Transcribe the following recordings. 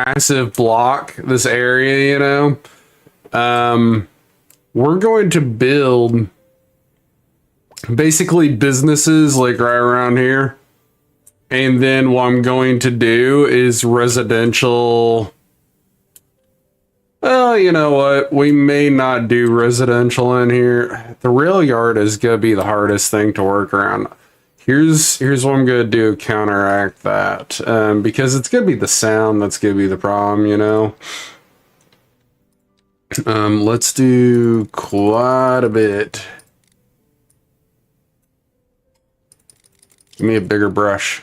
massive block, this area, you know. We're going to build basically businesses like right around here. And then what I'm going to do is residential. Well, you know what? We may not do residential in here. The rail yard is going to be the hardest thing to work around. Here's what I'm going to do to counteract that. Because it's going to be the sound that's going to be the problem, you know? Let's do quite a bit. Give me a bigger brush.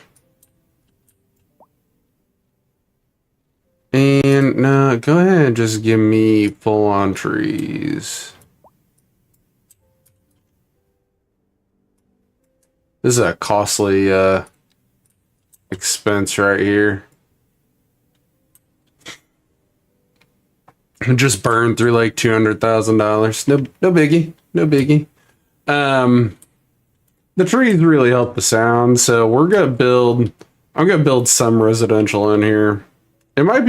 And no, go ahead and just give me full-on trees. This is a costly expense right here. Just burned through like $200,000. No biggie. No biggie. The trees really help the sound, so we're gonna build. I'm gonna build some residential in here. It might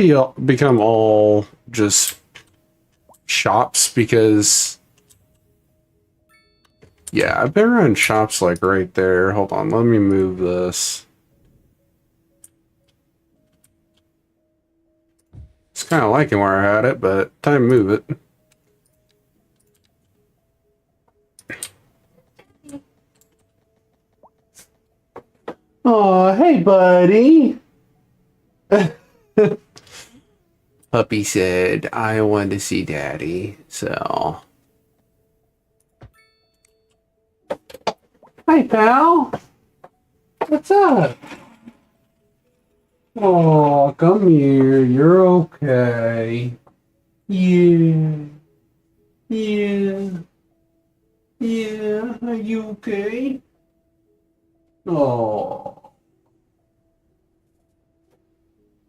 become all just shops because, yeah, I've been running shops like right there. Hold on, let me move this. It's kind of liking where I had it, but time to move it. Oh, hey, buddy. Puppy said, I want to see daddy, so. Hi, pal. What's up? Oh, come here. You're okay. Yeah. Yeah. Yeah. Are you okay? Oh.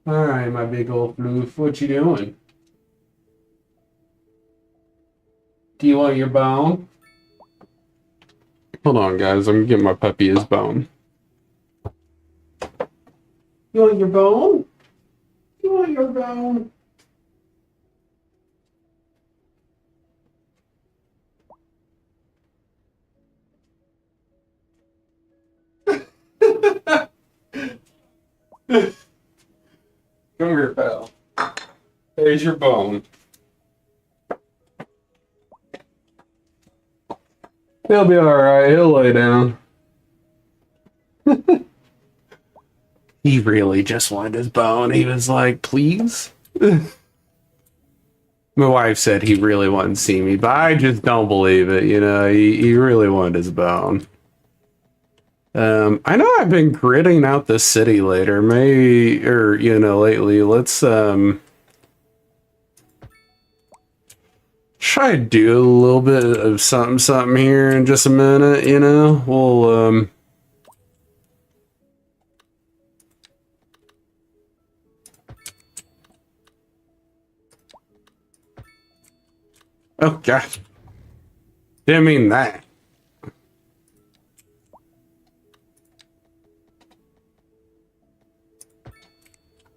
All right, my big old floof. What you doing? Do you want your bone? Hold on, guys. I'm gonna get my puppy his bone. You want your bone? You want your bone? Come here, pal. There's your bone. He'll be alright. He'll lay down. He really just wanted his bone. He was like, please? My wife said he really wanted to see me, but I just don't believe it. You know, he really wanted his bone. I know I've been gritting out the city later, maybe, or, you know, lately. Let's, try to do a little bit of something here in just a minute, you know? We'll, oh, gosh. Didn't mean that.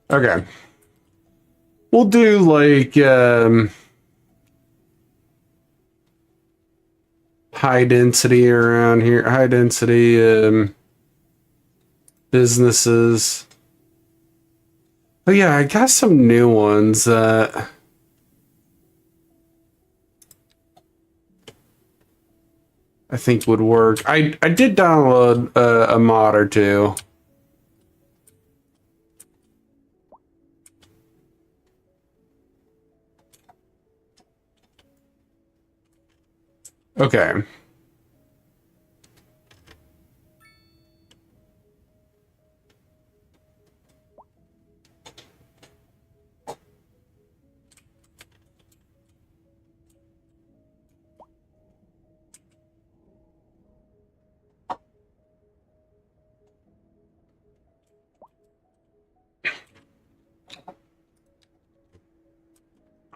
Okay. We'll do like high density around here. High density businesses. Oh yeah, I got some new ones that I think would work. I did download a mod or two. Okay.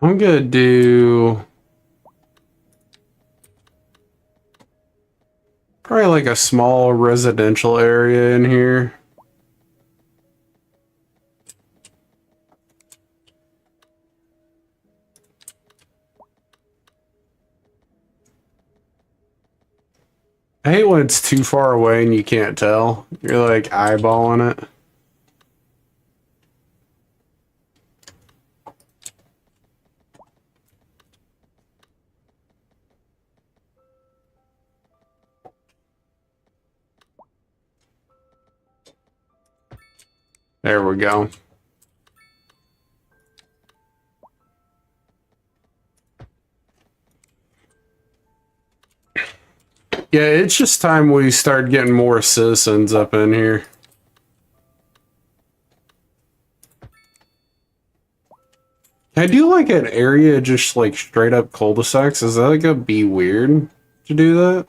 I'm gonna do probably like a small residential area in here. I hate when it's too far away and you can't tell. You're like eyeballing it. There we go. Yeah, it's just time we start getting more citizens up in here. Can I do like an area just like straight up cul-de-sacs? Is that like a be weird to do that?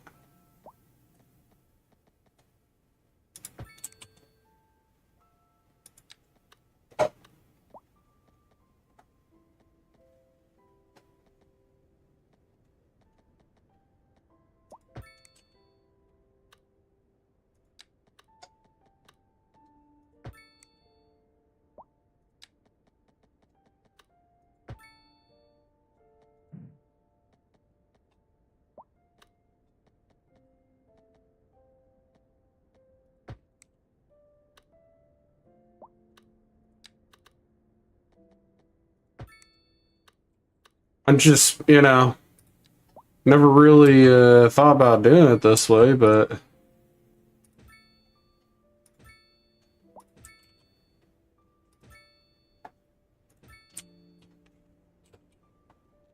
I'm just, never really thought about doing it this way, but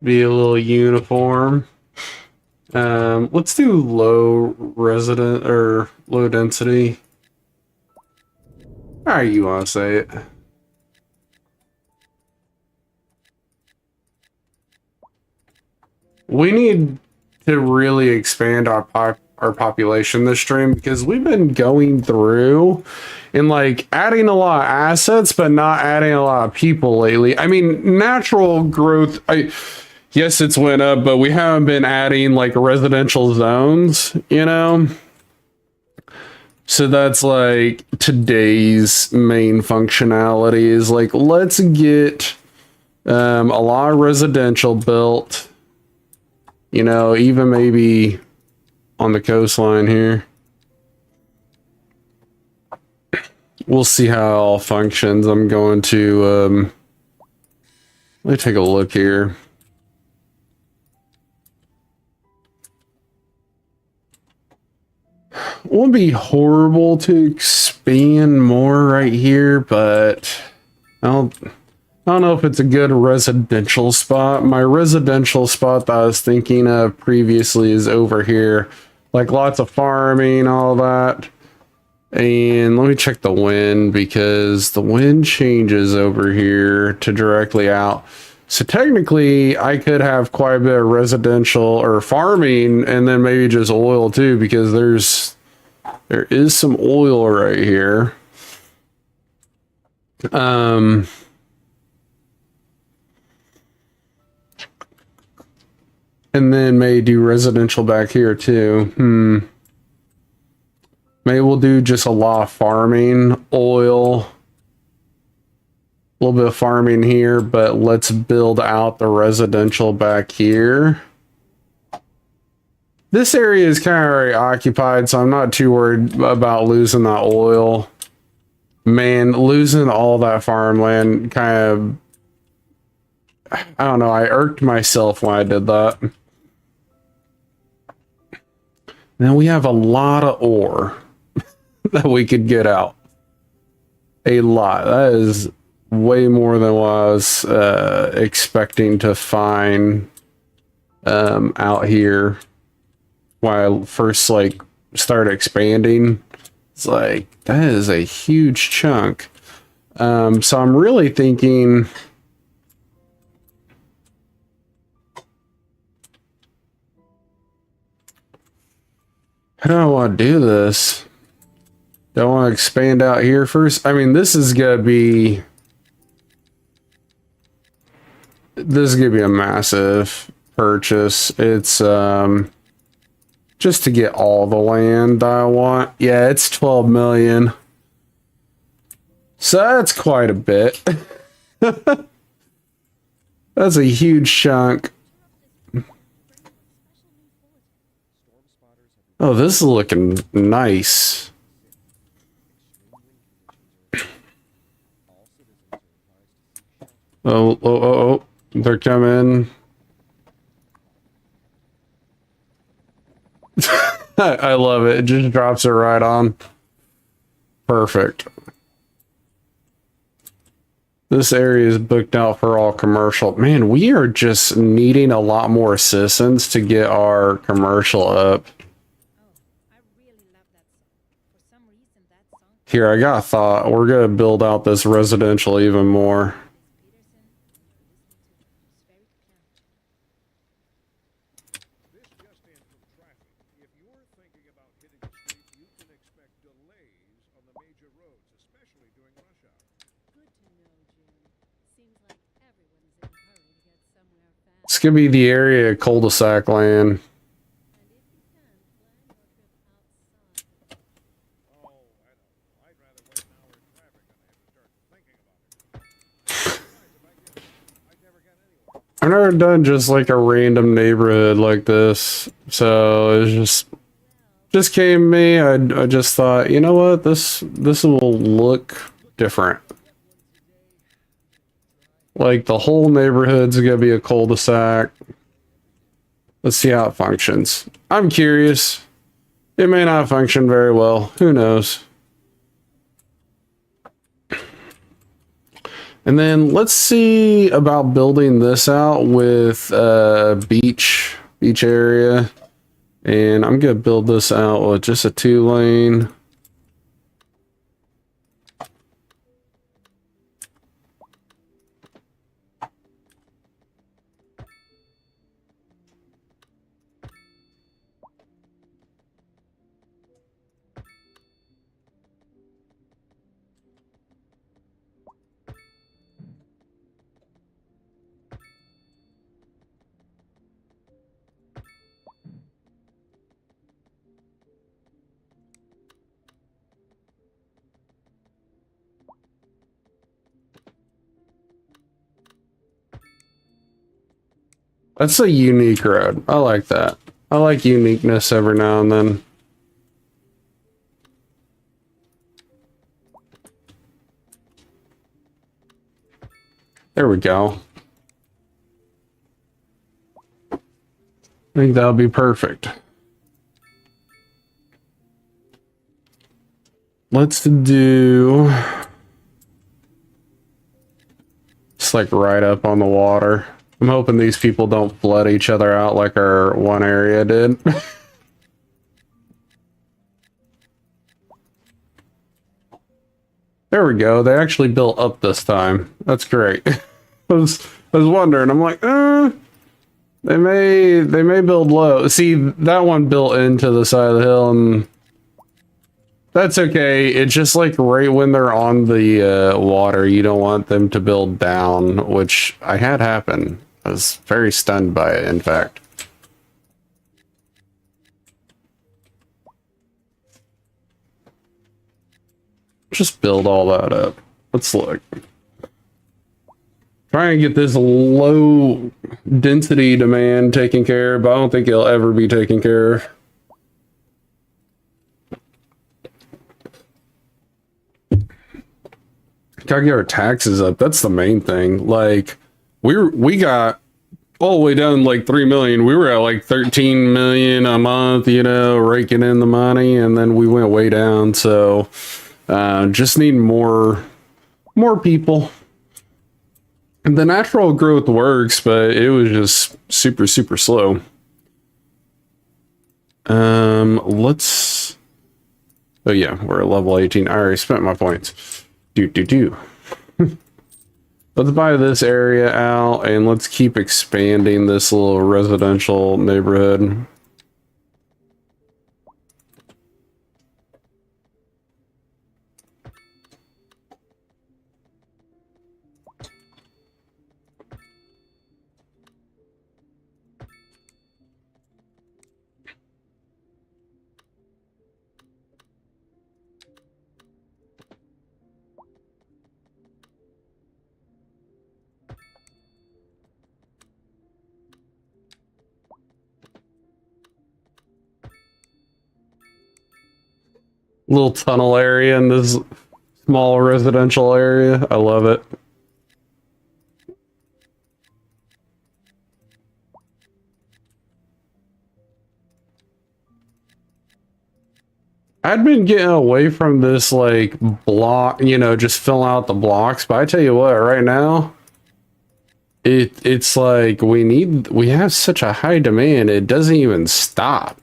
be a little uniform. Let's do low resident or low density. How you want to say it? We need to really expand our population this stream because we've been going through and like adding a lot of assets, but not adding a lot of people lately. I mean, natural growth. Yes, it's went up, but we haven't been adding like residential zones, So that's like today's main functionality is like, let's get a lot of residential built, even maybe on the coastline here. We'll see how it all functions. I'm going to, let me take a look here. It won't be horrible to expand more right here, but I don't know if it's a good residential spot. My residential spot that I was thinking of previously is over here. Like lots of farming, all that. And let me check the wind because the wind changes over here to directly out. So technically I could have quite a bit of residential or farming and then maybe just oil too, because there is some oil right here. And then maybe do residential back here too. Maybe we'll do just a lot of farming, oil, a little bit of farming here, but let's build out the residential back here. This area is kind of already occupied, so I'm not too worried about losing that oil. Man, losing all that farmland kind of, I don't know, I irked myself when I did that. Now we have a lot of ore that we could get out. A lot. That is way more than what I was expecting to find out here when I first like started expanding. It's like that is a huge chunk. So I'm really thinking how do I want to do this? Do I want to expand out here first? I mean, this is gonna be a massive purchase. It's just to get all the land I want. Yeah, it's 12 million. So that's quite a bit. That's a huge chunk. Oh, this is looking nice. Oh, they're coming. I love it. It just drops it right on. Perfect. This area is booked out for all commercial. Man, we are just needing a lot more assistance to get our commercial up. Here, I got a thought. We're going to build out this residential even more. It's going to be the area of cul-de-sac land. I've never done just like a random neighborhood like this, so it's just came to me. I just thought, you know what, this will look different. Like the whole neighborhood's gonna be a cul-de-sac. Let's see how it functions. I'm curious. It may not function very well. Who knows? And then let's see about building this out with beach area. And I'm gonna build this out with just a 2-lane. That's a unique road. I like that. I like uniqueness every now and then. There we go. I think that'll be perfect. Let's do... It's like right up on the water. I'm hoping these people don't flood each other out like our one area did. There we go. They actually built up this time. That's great. I was wondering. I'm like, they may build low. See, that one built into the side of the hill, and that's okay. It's just like right when they're on the water, you don't want them to build down, which I had happen. I was very stunned by it, in fact. Just build all that up. Let's look. Trying to get this low density demand taken care of, but I don't think it'll ever be taken care of. Gotta get our taxes up. That's the main thing. Like, we got all the way down like 3 million. We were at like 13 million a month, you know, raking in the money, and then we went way down. So just need more people. And the natural growth works, but it was just super slow. Let's... Oh yeah, we're at level 18. I already spent my points. Let's buy this area out and let's keep expanding this little residential neighborhood. Little tunnel area in this small residential area. I love it. I'd been getting away from this like block, you know, just fill out the blocks. But I tell you what, right now, it's like we have such a high demand, it doesn't even stop.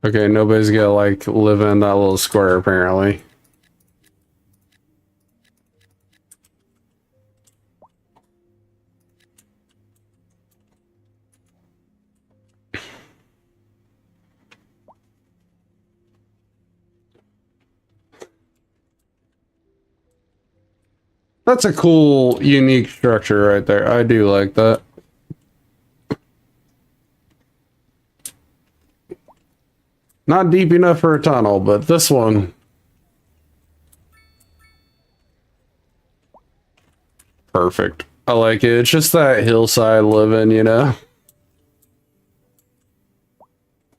Okay, nobody's gonna like live in that little square apparently. That's a cool, unique structure right there. I do like that. Not deep enough for a tunnel, but this one. Perfect. I like it. It's just that hillside living, you know?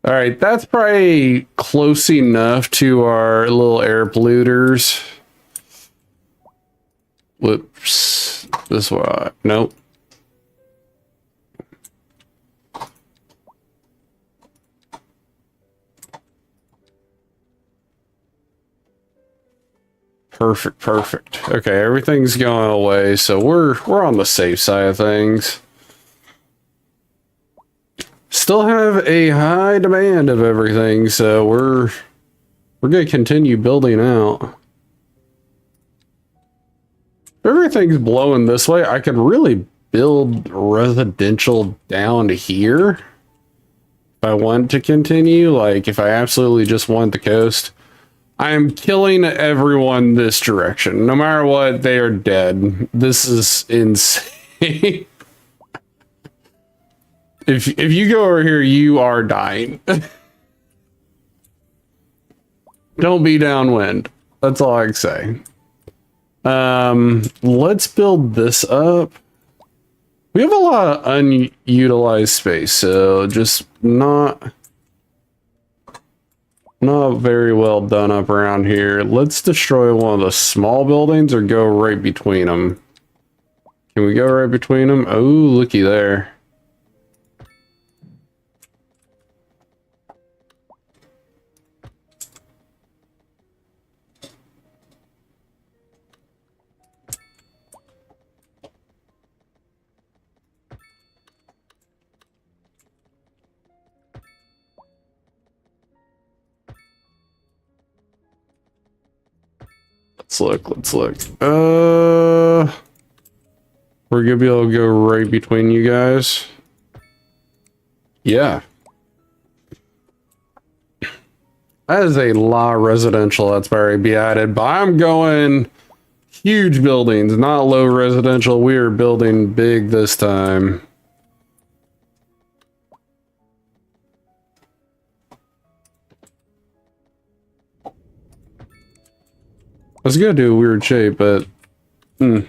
All right, that's probably close enough to our little air polluters. Whoops. This way. Nope. Perfect, perfect. Okay, everything's going away, so we're on the safe side of things. Still have a high demand of everything, so we're gonna continue building out. If everything's blowing this way, I could really build residential down here if I want to continue. Like if I absolutely just want the coast. I am killing everyone this direction. No matter what, they are dead. This is insane. If you go over here, you are dying. Don't be downwind. That's all I can say. Let's build this up. We have a lot of unutilized space, so just not very well done up around here. Let's destroy one of the small buildings or go right between them. Can we go right between them? Oh, looky there. Let's look. We're gonna be able to go right between you guys. Yeah. That is a lot of residential that's very be added, but I'm going huge buildings, not low residential. We are building big this time. I was gonna do a weird shape, but I'm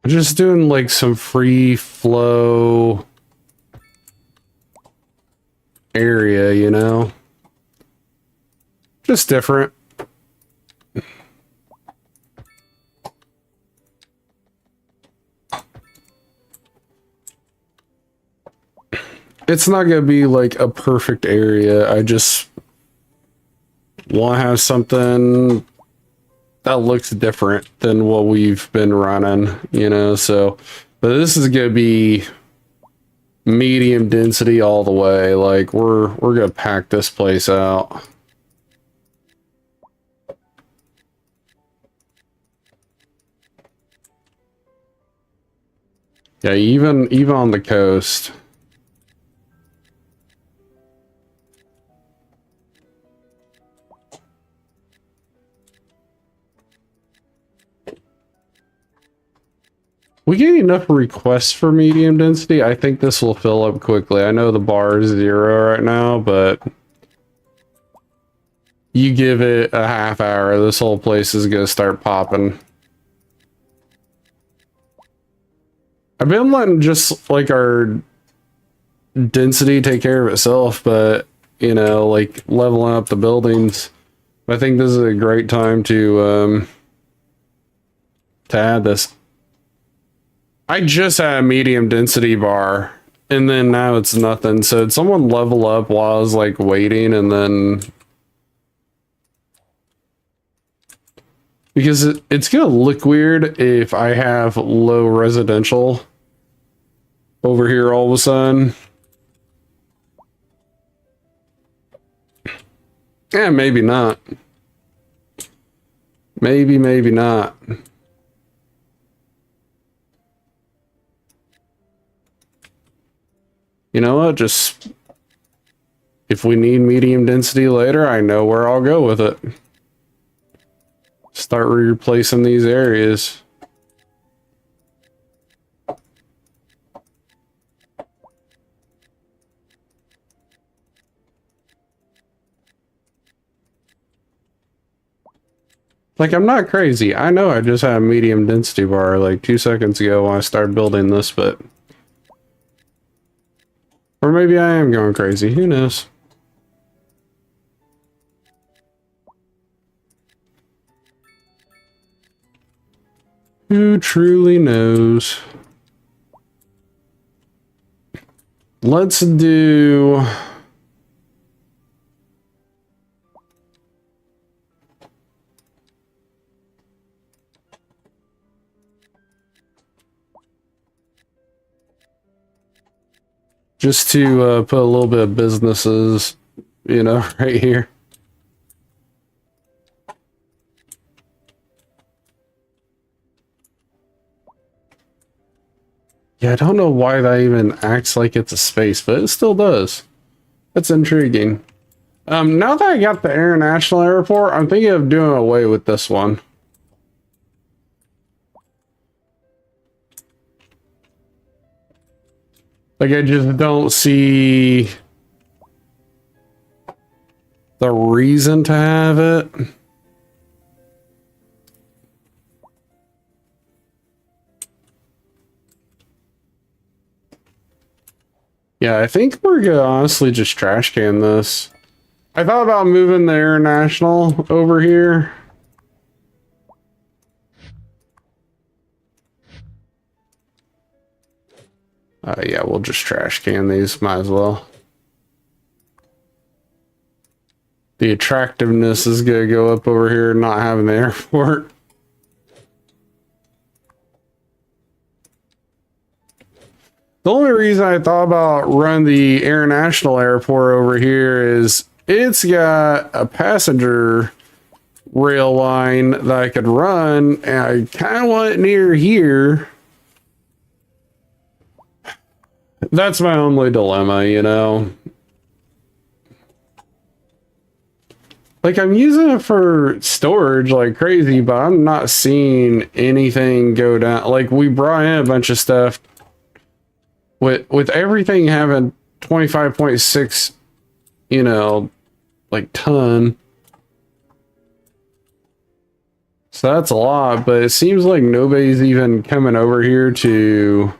just doing like some free flow area, you know? Just different. It's not gonna be like a perfect area. I just want to have something that looks different than what we've been running, you know? So, but this is gonna be medium density all the way. Like we're gonna pack this place out. Yeah, even on the coast. We get enough requests for medium density. I think this will fill up quickly. I know the bar is 0 right now, but you give it a half hour, this whole place is gonna start popping. I've been letting just like our density take care of itself, but you know, like leveling up the buildings. I think this is a great time to add this. I just had a medium density bar, and then now it's nothing. So did someone level up while I was like waiting, and then because it's gonna look weird if I have low residential over here all of a sudden. Yeah, maybe not. Maybe not. You know what? Just if we need medium density later, I know where I'll go with it. Start replacing these areas. Like, I'm not crazy. I know I just had a medium density bar like 2 seconds ago when I started building this, but... Or maybe I am going crazy. Who knows? Who truly knows? Let's do... Just to put a little bit of businesses, you know, right here. Yeah, I don't know why that even acts like it's a space, but it still does. That's intriguing. Now that I got the international airport, I'm thinking of doing away with this one. Like, I just don't see the reason to have it. Yeah, I think we're gonna honestly just trash can this. I thought about moving the international over here. Yeah, we'll just trash can these, might as well. The attractiveness is gonna go up over here not having the airport. The only reason I thought about running the international airport over here is it's got a passenger rail line that I could run, and I kind of want it near here. That's my only dilemma, you know. Like, I'm using it for storage like crazy, but I'm not seeing anything go down. Like, we brought in a bunch of stuff with everything having 25.6, you know, like ton. So that's a lot, but it seems like nobody's even coming over here to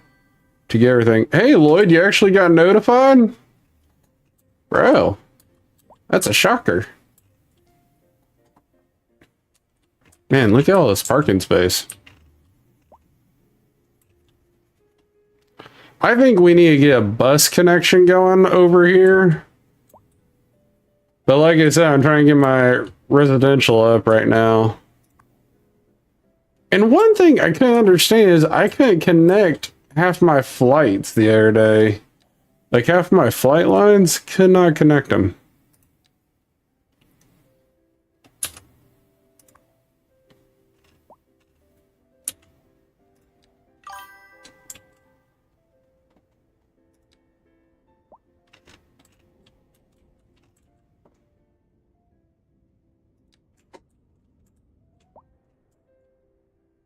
get everything. Hey, Lloyd, you actually got notified? Bro, that's a shocker. Man, look at all this parking space. I think we need to get a bus connection going over here. But like I said, I'm trying to get my residential up right now. And one thing I couldn't understand is I couldn't connect half my flights the other day. Like, half my flight lines could not connect them.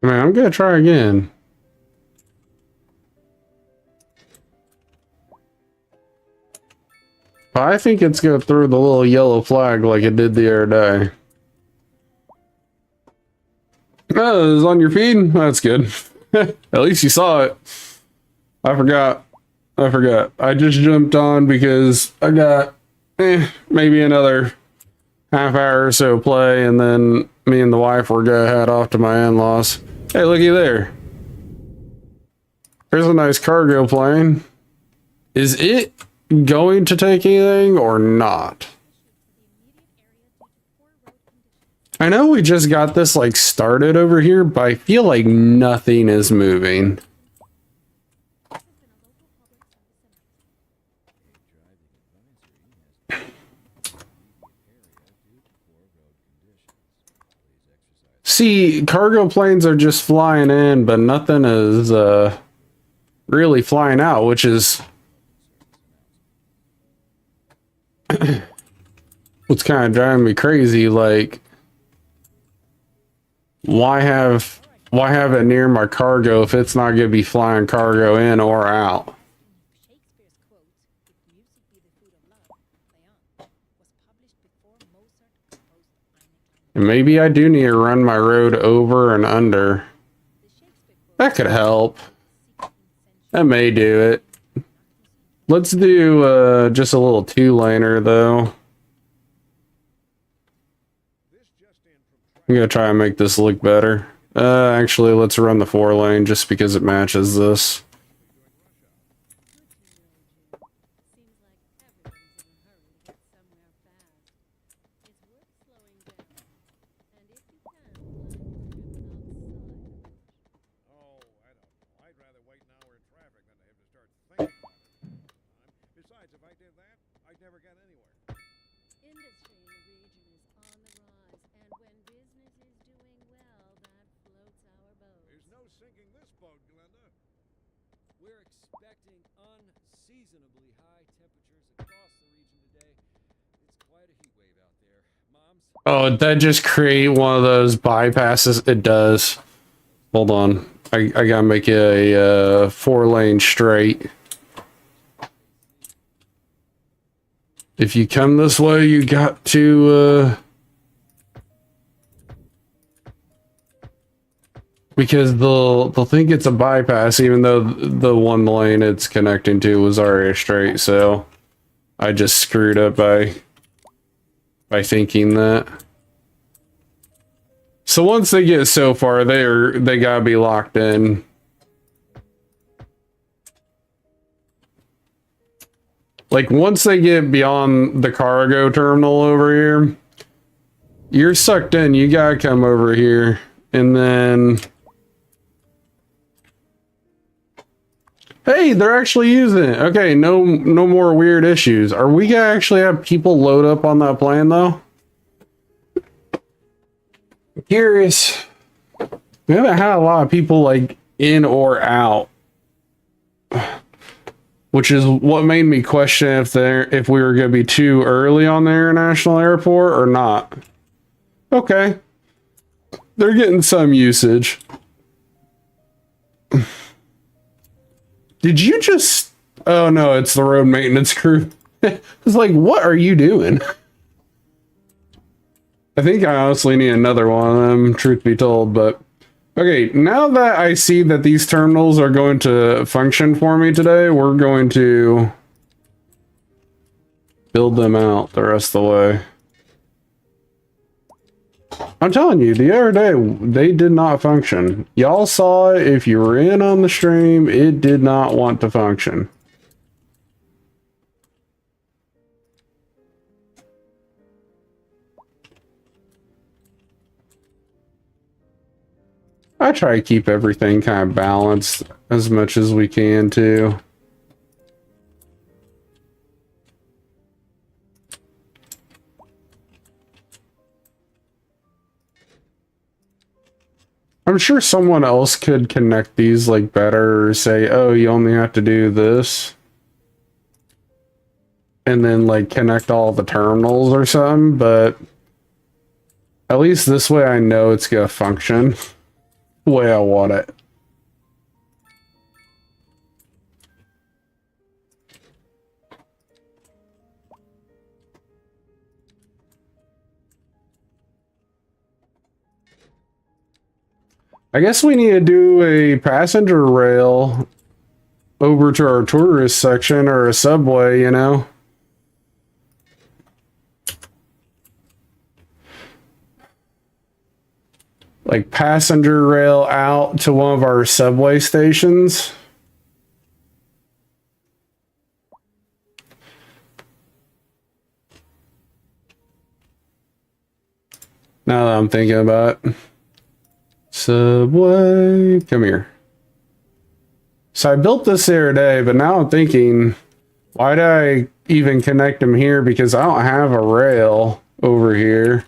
I mean, I'm gonna try again. But I think it's gonna throw the little yellow flag like it did the other day. Oh, it was on your feed? That's good. At least you saw it. I forgot. I just jumped on because I got maybe another half hour or so play, and then me and the wife were gonna head off to my in-laws. Hey, looky there. There's a nice cargo plane. Is it going to take anything or not? I know we just got this like started over here, but I feel like nothing is moving. See, cargo planes are just flying in, but nothing is really flying out, which is what's kind of driving me crazy. Like, why have it near my cargo if it's not going to be flying cargo in or out? And maybe I do need to run my road over and under. That could help. That may do it. Let's do just a little two-laner though. I'm gonna try and make this look better. Actually, let's run the 4-lane just because it matches this. Oh, that just create one of those bypasses? It does. Hold on. I gotta make it a 4-lane straight. If you come this way, you got to because they'll think it's a bypass, even though the one lane it's connecting to was already straight. So I just screwed up by thinking that. So once they get so far, they gotta be locked in. Like once they get beyond the cargo terminal over here, you're sucked in. You gotta come over here, and then hey, they're actually using it. Okay, no more weird issues. Are we gonna actually have people load up on that plane though? I'm curious. We haven't had a lot of people like in or out, which is what made me question if we were gonna be too early on the international airport or not. Okay, they're getting some usage. Did you just... Oh no, it's the road maintenance crew. It's like, what are you doing? I think I honestly need another one of them, truth be told, but... Okay, now that I see that these terminals are going to function for me today, we're going to build them out the rest of the way. I'm telling you, the other day, they did not function. Y'all saw it. If you were in on the stream, it did not want to function. I try to keep everything kind of balanced as much as we can, too. I'm sure someone else could connect these like better, or say, oh, you only have to do this. And then like connect all the terminals or something, but at least this way I know it's gonna function the way I want it. I guess we need to do a passenger rail over to our tourist section or a subway, you know? Like passenger rail out to one of our subway stations. Now that I'm thinking about it. Subway, come here. So I built this the other day, but now I'm thinking, why did I even connect them here? Because I don't have a rail over here.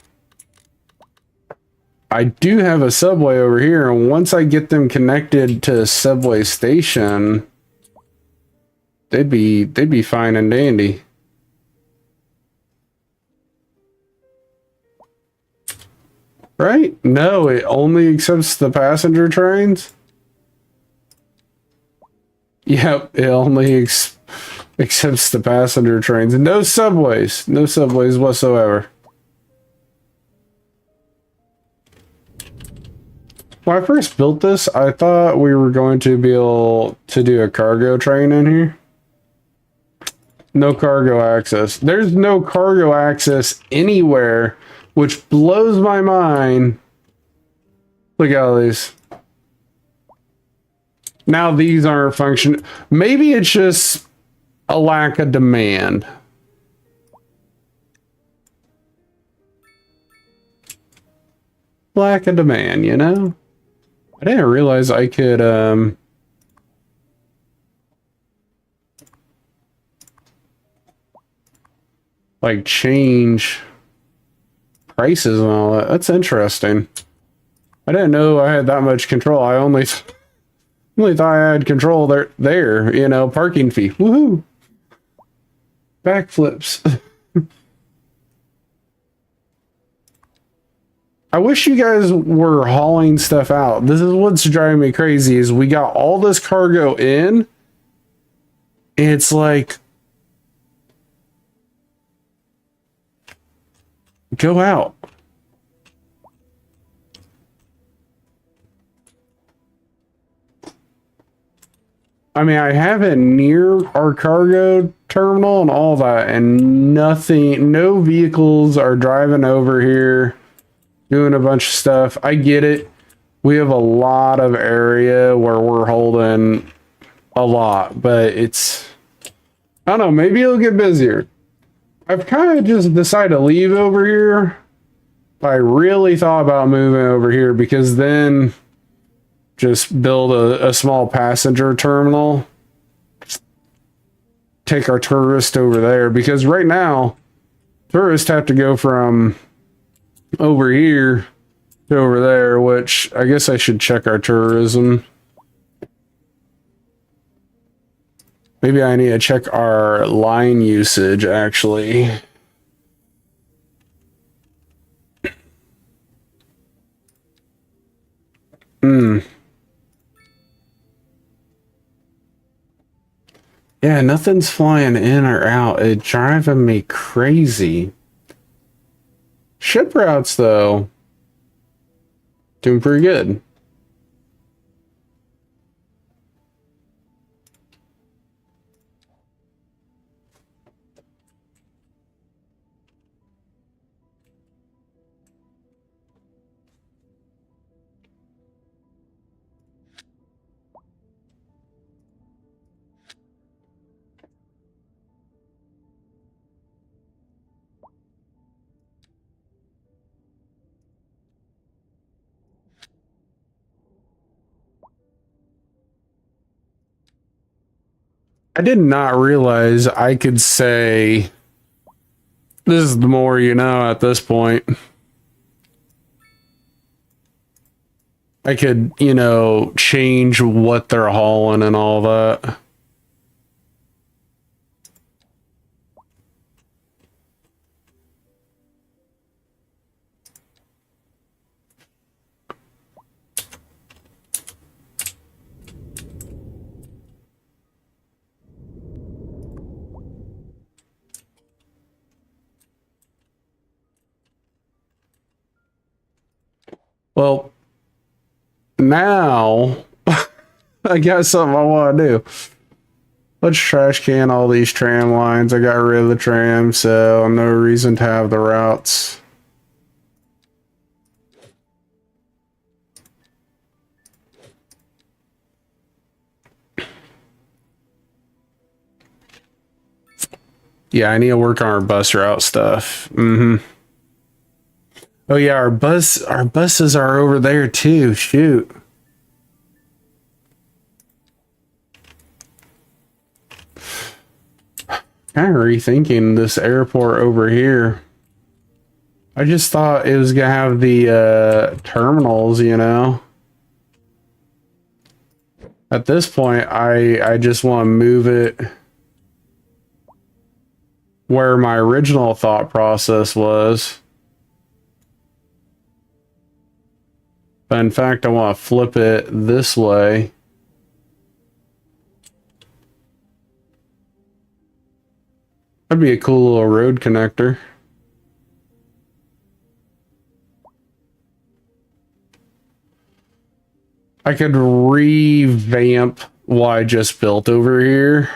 I do have a subway over here, and once I get them connected to a subway station, they'd be fine and dandy. Right? No, it only accepts the passenger trains. Yep, it only accepts the passenger trains. And no subways. No subways whatsoever. When I first built this, I thought we were going to be able to do a cargo train in here. No cargo access. There's no cargo access anywhere, which blows my mind. Look at all these. Now these aren't functioning. Maybe it's just a lack of demand. Lack of demand, you know? I didn't realize I could, like change prices and all that. That's interesting. I didn't know I had that much control. I only thought I had control there, you know, parking fee. Woohoo! Backflips. I wish you guys were hauling stuff out. This is what's driving me crazy is we got all this cargo in. And it's like, go out. I mean, I have it near our cargo terminal and all that, and nothing, no vehicles are driving over here doing a bunch of stuff. I get it. We have a lot of area where we're holding a lot, but it's, I don't know, maybe it'll get busier. I've kind of just decided to leave over here. I really thought about moving over here because then just build a small passenger terminal. Take our tourists over there because right now tourists have to go from over here to over there, which I guess I should check our tourism. Maybe I need to check our line usage actually. Yeah, nothing's flying in or out. It's driving me crazy. Ship routes, though, doing pretty good. I did not realize I could say, this is the more you know at this point. I could, you know, change what they're hauling and all that. Well, now I got something I want to do. Let's trash can all these tram lines. I got rid of the tram, so no reason to have the routes. Yeah, I need to work on our bus route stuff. Oh yeah, our buses are over there too. Shoot. Kind of rethinking this airport over here. I just thought it was gonna have the terminals, you know. At this point, I just want to move it where my original thought process was. But in fact, I want to flip it this way. That'd be a cool little road connector. I could revamp what I just built over here.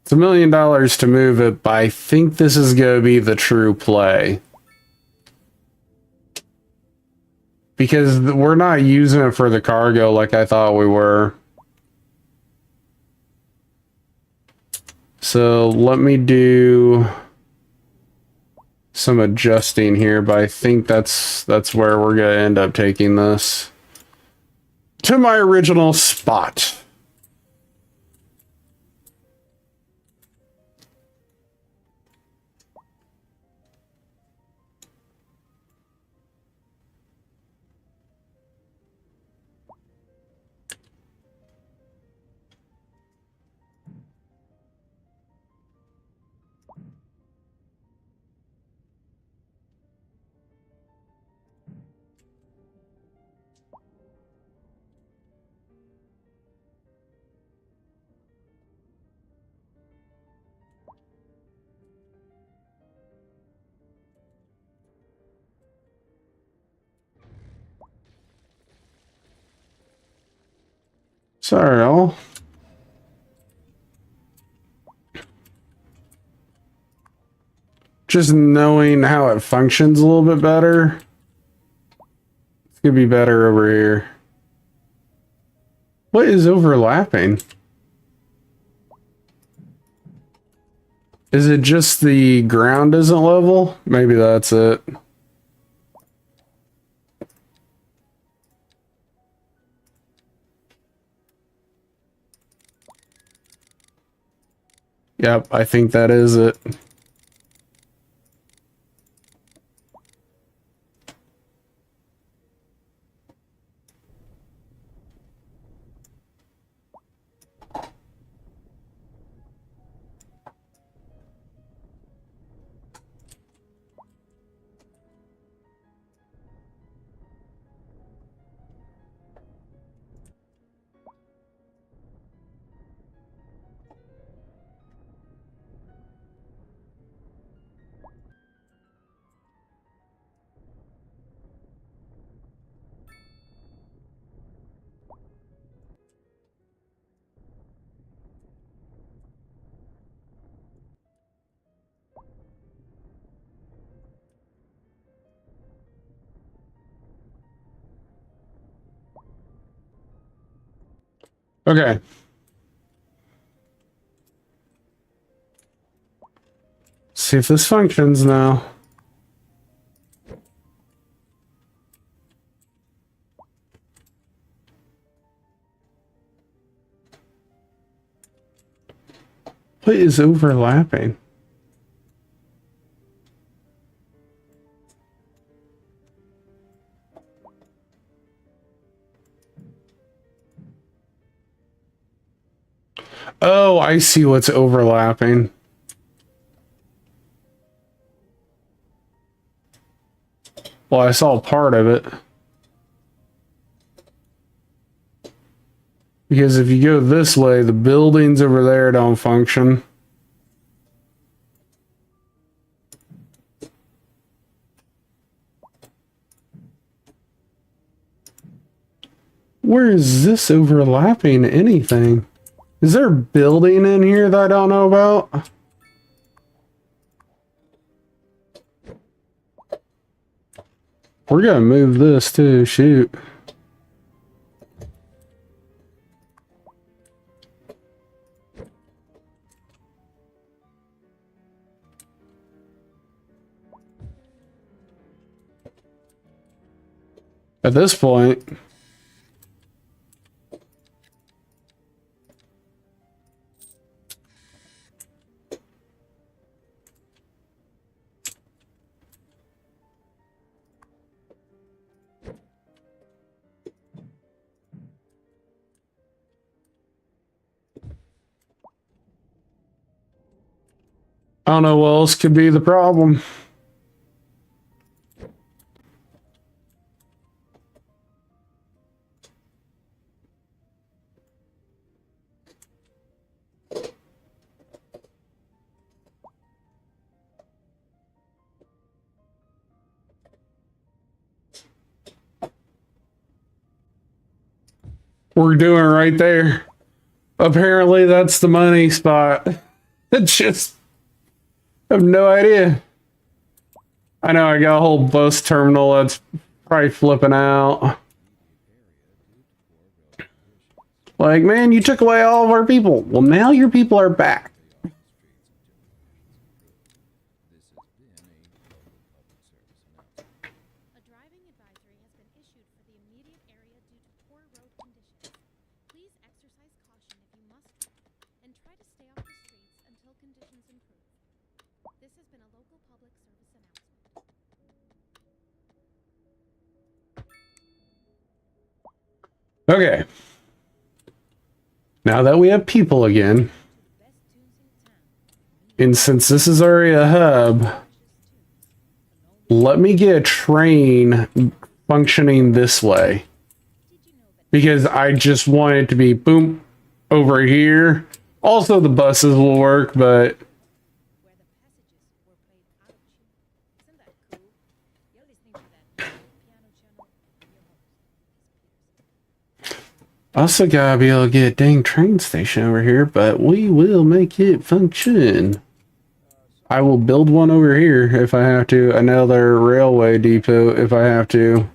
It's $1 million to move it, but I think this is going to be the true play. Because we're not using it for the cargo like I thought we were. So let me do some adjusting here, but I think that's where we're going to end up taking this. To my original spot. Sorry, all. Just knowing how it functions a little bit better. It's gonna be better over here. What is overlapping? Is it just the ground isn't level? Maybe that's it. Yep, I think that is it. Okay. See if this functions now. What is overlapping? Oh, I see what's overlapping. Well, I saw part of it. Because if you go this way, the buildings over there don't function. Where is this overlapping anything? Is there a building in here that I don't know about? We're gonna move this too, shoot. At this point, I don't know what else could be the problem. We're doing right there. Apparently that's the money spot. It's just, I have no idea. I know I got a whole bus terminal that's probably flipping out. Like, man, you took away all of our people. Well, now your people are back. Okay. Now that we have people again, and since this is already a hub, let me get a train functioning this way. Because I just want it to be boom over here. Also the buses will work, but also gotta be able to get a dang train station over here, but we will make it function. I will build one over here if I have to, another railway depot if I have to.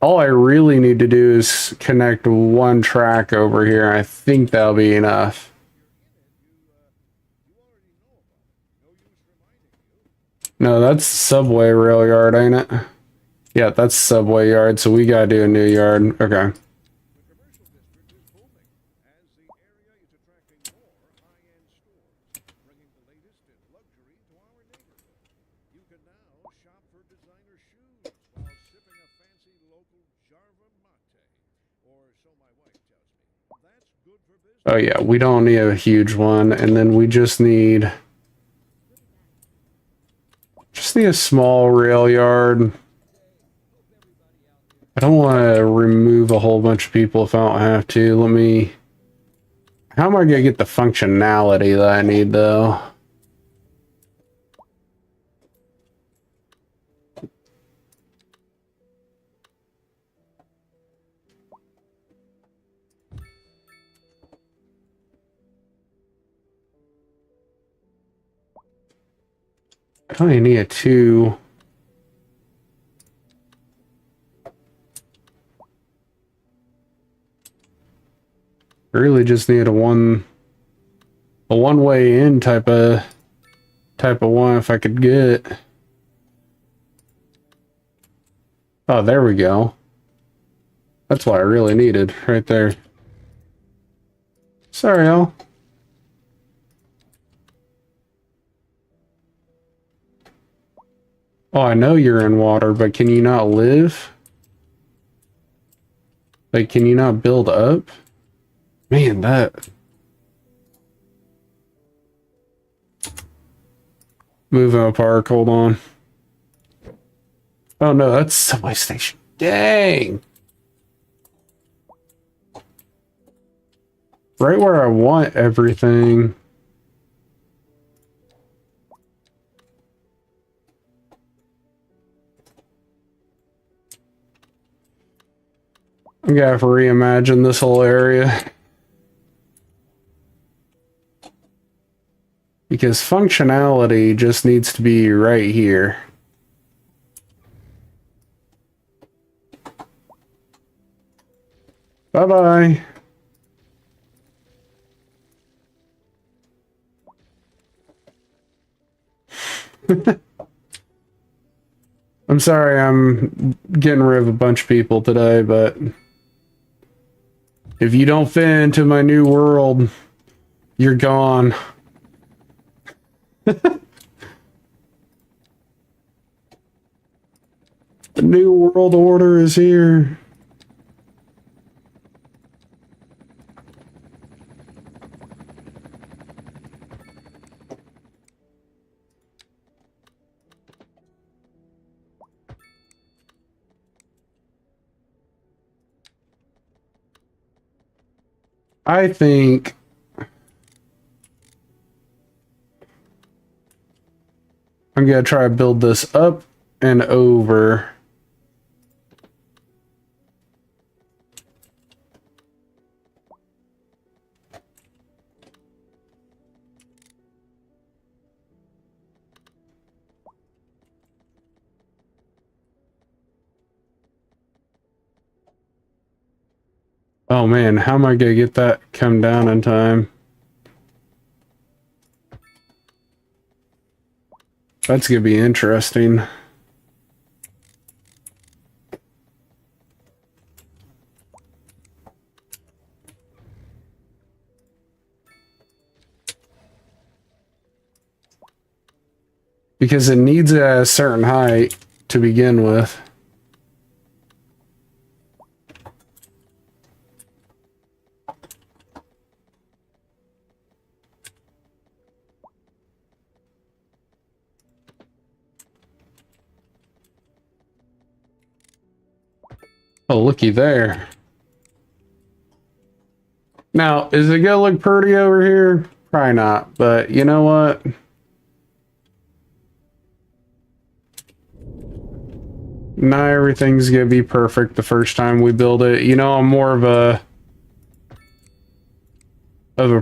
All I really need to do is connect one track over here. I think that'll be enough. No, that's the subway rail yard, ain't it? Yeah, that's subway yard, so we gotta do a new yard. Okay. Oh yeah, we don't need a huge one, and then we just need a small rail yard. I don't want to remove a whole bunch of people if I don't have to. Let me... How am I going to get the functionality that I need, though? I only need a 2. I really just need a one-way in type of one if I could get. Oh, there we go. That's what I really needed right there. Sorry, Al. Oh, I know you're in water, but can you not live? Like, can you not build up? Man, that... Moving a park, hold on. Oh no, that's subway station. Dang! Right where I want everything. I'm gonna have to reimagine this whole area. Because functionality just needs to be right here. Bye-bye. I'm sorry I'm getting rid of a bunch of people today, but if you don't fit into my new world, you're gone. The new world order is here. I think I'm gonna try to build this up and over. Oh man, how am I gonna get that come down in time? That's gonna be interesting. Because it needs a certain height to begin with. Oh, looky there. Now, is it gonna look pretty over here? Probably not, but you know what? Not everything's gonna be perfect the first time we build it. You know, I'm more of a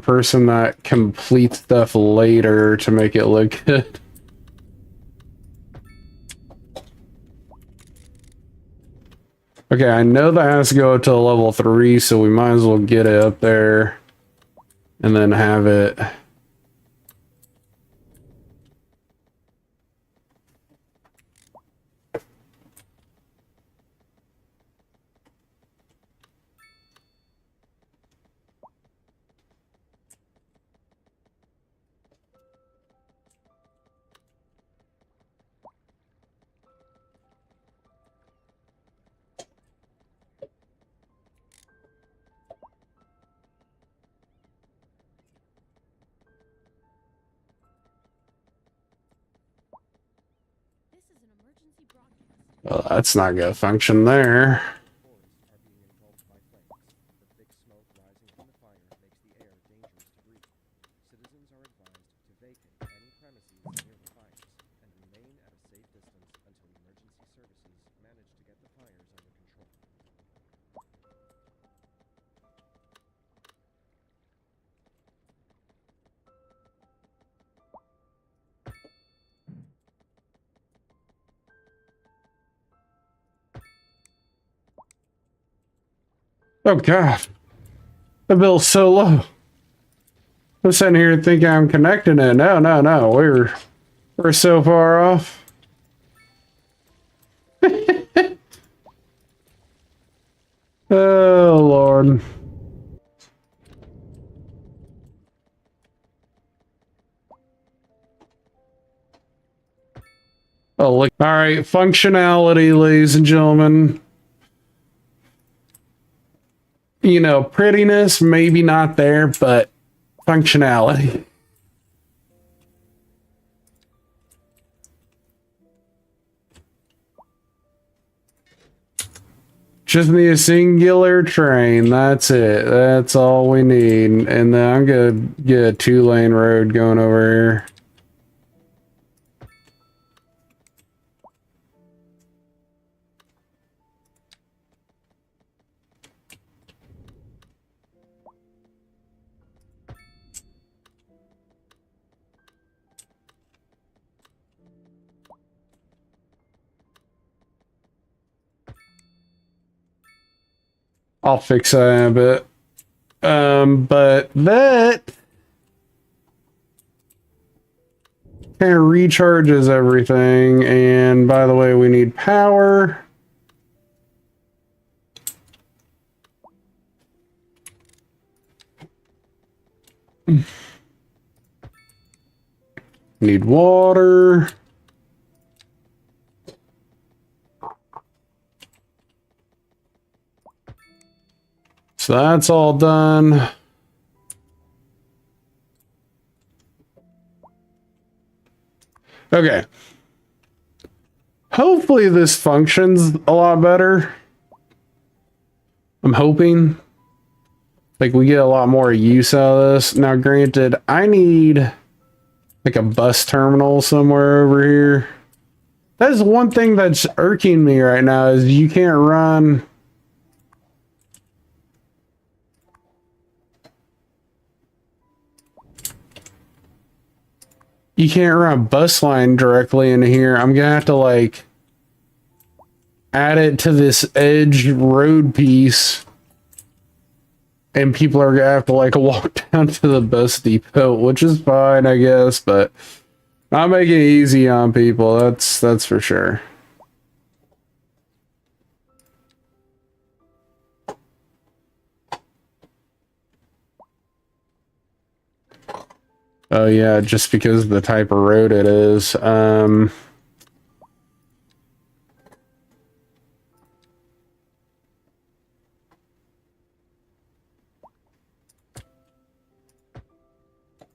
person that completes stuff later to make it look good. Okay, I know that has to go up to level 3, so we might as well get it up there and then have it. Well, that's not gonna function there. Oh god. The bill's so low. I'm sitting here thinking I'm connecting it. No, no, no. We're so far off. Oh Lord. Oh look. Alright, functionality, ladies and gentlemen. You know, prettiness, maybe not there, but functionality. Just need a singular train. That's it. That's all we need. And then I'm gonna get a 2-lane road going over here. I'll fix that in a bit. But that kind of recharges everything. And by the way, we need power. Need water. So that's all done. Okay. Hopefully this functions a lot better. I'm hoping. Like we get a lot more use out of this. Now granted, I need like a bus terminal somewhere over here. That is one thing that's irking me right now is you can't run. You can't run a bus line directly into here. I'm gonna have to like add it to this edge road piece. And people are gonna have to like walk down to the bus depot, which is fine, I guess, but I'm making it easy on people. That's for sure. Oh yeah, just because of the type of road it is.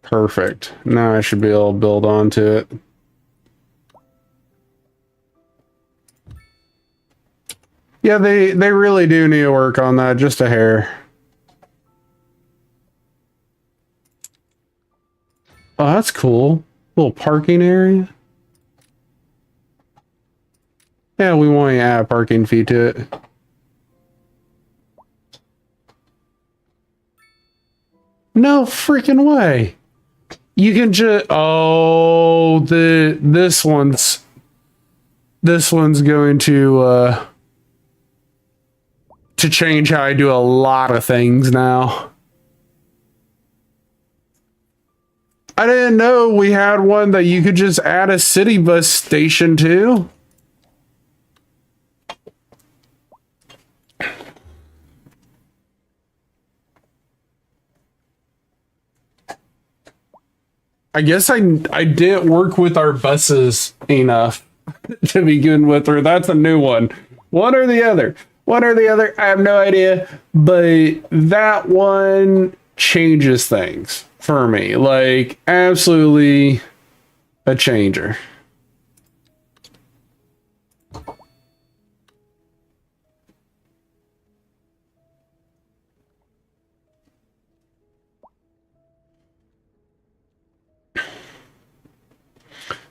Perfect. Now I should be able to build onto it. Yeah, they really do need to work on that just a hair. Oh, that's cool. Little parking area. Yeah, we want to add a parking fee to it. No freaking way. You can just this one's going to change how I do a lot of things now. I didn't know we had one that you could just add a city bus station to. I guess I didn't work with our buses enough to begin with, or that's a new one. One or the other. One or the other, I have no idea. But that one changes things for me. Like, absolutely a changer.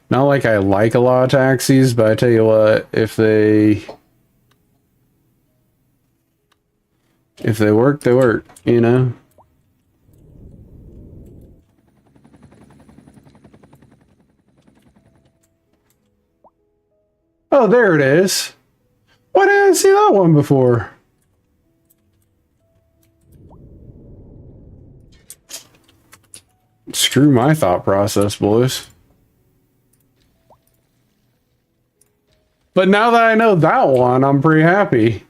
Not like I like a lot of taxis, but I tell you what, if they work, they work, you know? Oh, there it is. Why didn't I see that one before? Screw my thought process, boys. But now that I know that one, I'm pretty happy.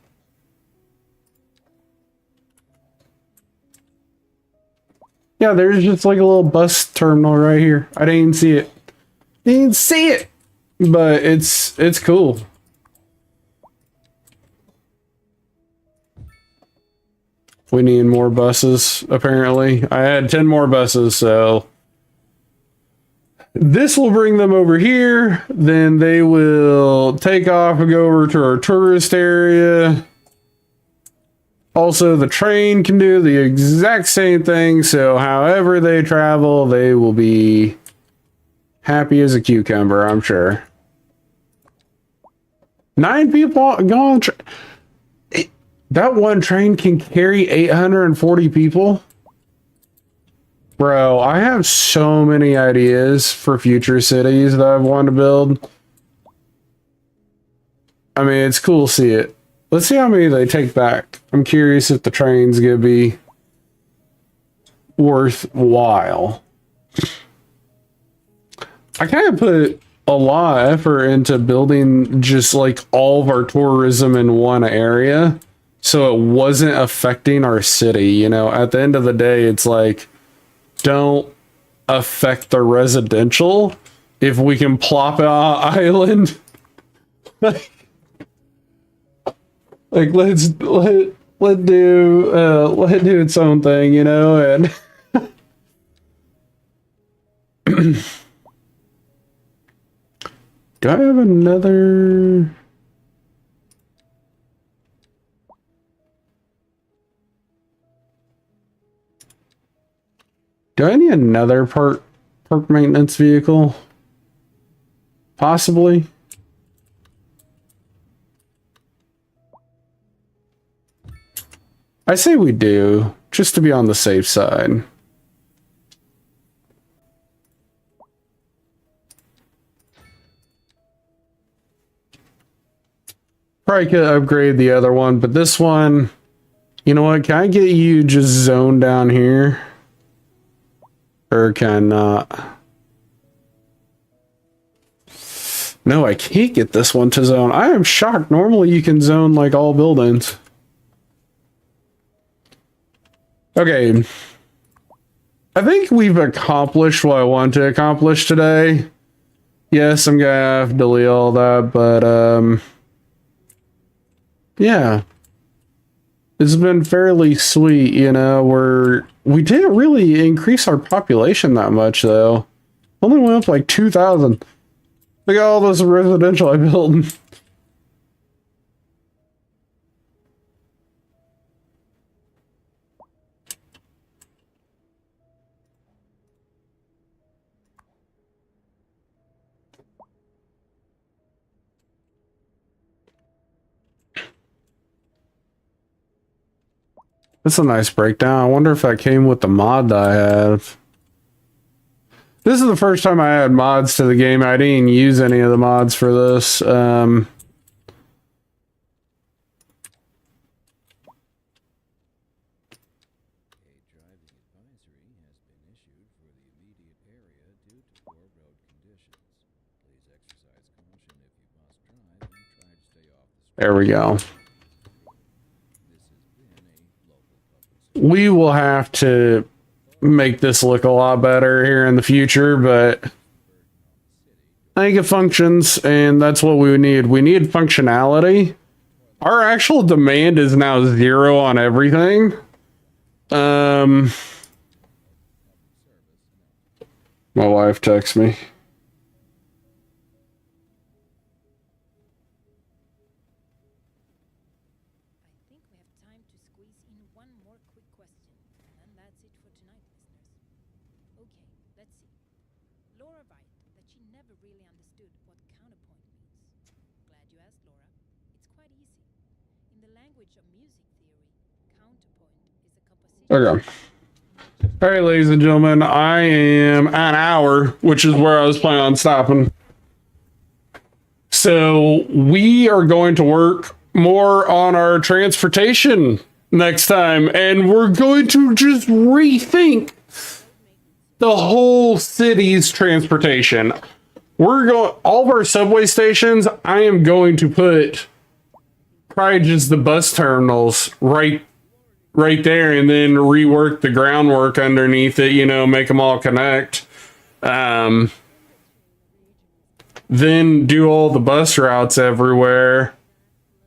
Yeah, there's just like a little bus terminal right here. I didn't even see it. Didn't see it. But it's cool. We need more buses, apparently. I had 10 more buses, so this will bring them over here. Then they will take off and go over to our tourist area. Also, the train can do the exact same thing, so however they travel, they will be happy as a cucumber, I'm sure. 9 people going. That one train can carry 840 people. Bro, I have so many ideas for future cities that I've wanted to build. I mean, it's cool to see it. Let's see how many they take back. I'm curious if the train's gonna be worthwhile. I kind of put a lot of effort into building just like all of our tourism in one area so it wasn't affecting our city. You know, at the end of the day, it's like, don't affect the residential. If we can plop it on an island, like let do its own thing, you know, and do I have another? Do I need another park maintenance vehicle? Possibly. I say we do, just to be on the safe side. Probably could upgrade the other one, but this one, you know what? Can I get you just zoned down here? Or can I not? No, I can't get this one to zone. I am shocked. Normally you can zone like all buildings. Okay. I think we've accomplished what I wanted to accomplish today. Yes, I'm gonna have to delete all that, but yeah. It's been fairly sweet, you know, we didn't really increase our population that much though. Only went up like 2,000. Look at all this residential I built. That's a nice breakdown. I wonder if that came with the mod that I have. This is the first time I add mods to the game. I didn't use any of the mods for this. There we go. We will have to make this look a lot better here in the future, but I think it functions, and that's what we need. We need functionality. Our actual demand is now 0 on everything. My wife texts me. Okay. All right, ladies and gentlemen, I am an hour, which is where I was planning on stopping. So we are going to work more on our transportation next time, and we're going to just rethink the whole city's transportation. We're going, all of our subway stations, I am going to put probably just the bus terminals right there, and then rework the groundwork underneath it, you know, make them all connect. Then do all the bus routes everywhere.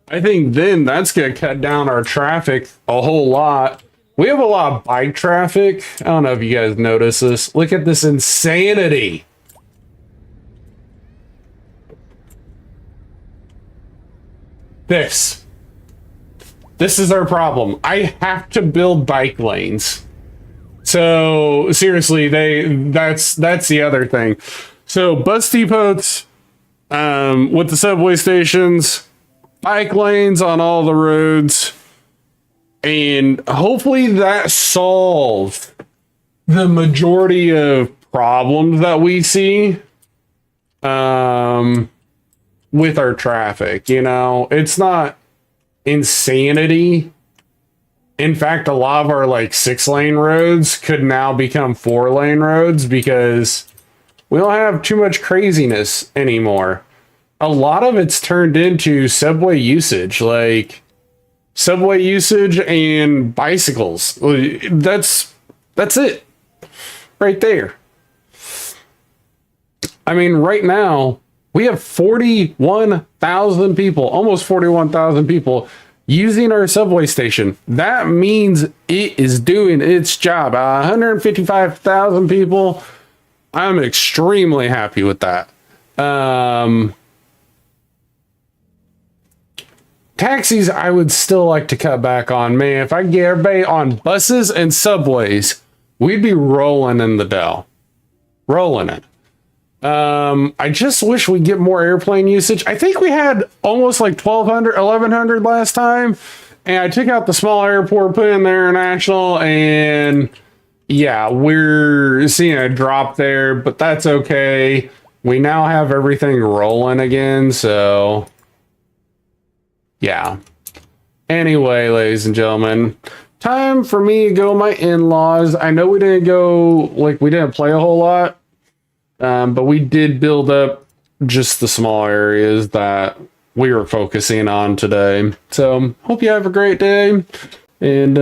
I think then that's going to cut down our traffic a whole lot. We have a lot of bike traffic. I don't know if you guys notice this. Look at this insanity. This is our problem. I have to build bike lanes. So seriously, that's the other thing. So bus depots, with the subway stations, bike lanes on all the roads, and hopefully that solves the majority of problems that we see with our traffic. You know, it's not insanity. In fact, a lot of our like 6-lane roads could now become 4-lane roads because we don't have too much craziness anymore. A lot of it's turned into subway usage, like subway usage and bicycles. That's it right there. I mean, right now we have 41,000 people, almost 41,000 people using our subway station. That means it is doing its job. 155,000 people. I'm extremely happy with that. Taxis, I would still like to cut back on. Man, if I could get everybody on buses and subways, we'd be rolling in the dough. Rolling it. I just wish we'd get more airplane usage. I think we had almost like 1,100 last time. And I took out the small airport, put in the international, and yeah, we're seeing a drop there, but that's okay. We now have everything rolling again, so yeah. Anyway, ladies and gentlemen, time for me to go to my in-laws. I know we didn't play a whole lot, but we did build up just the small areas that we were focusing on today. So hope you have a great day, and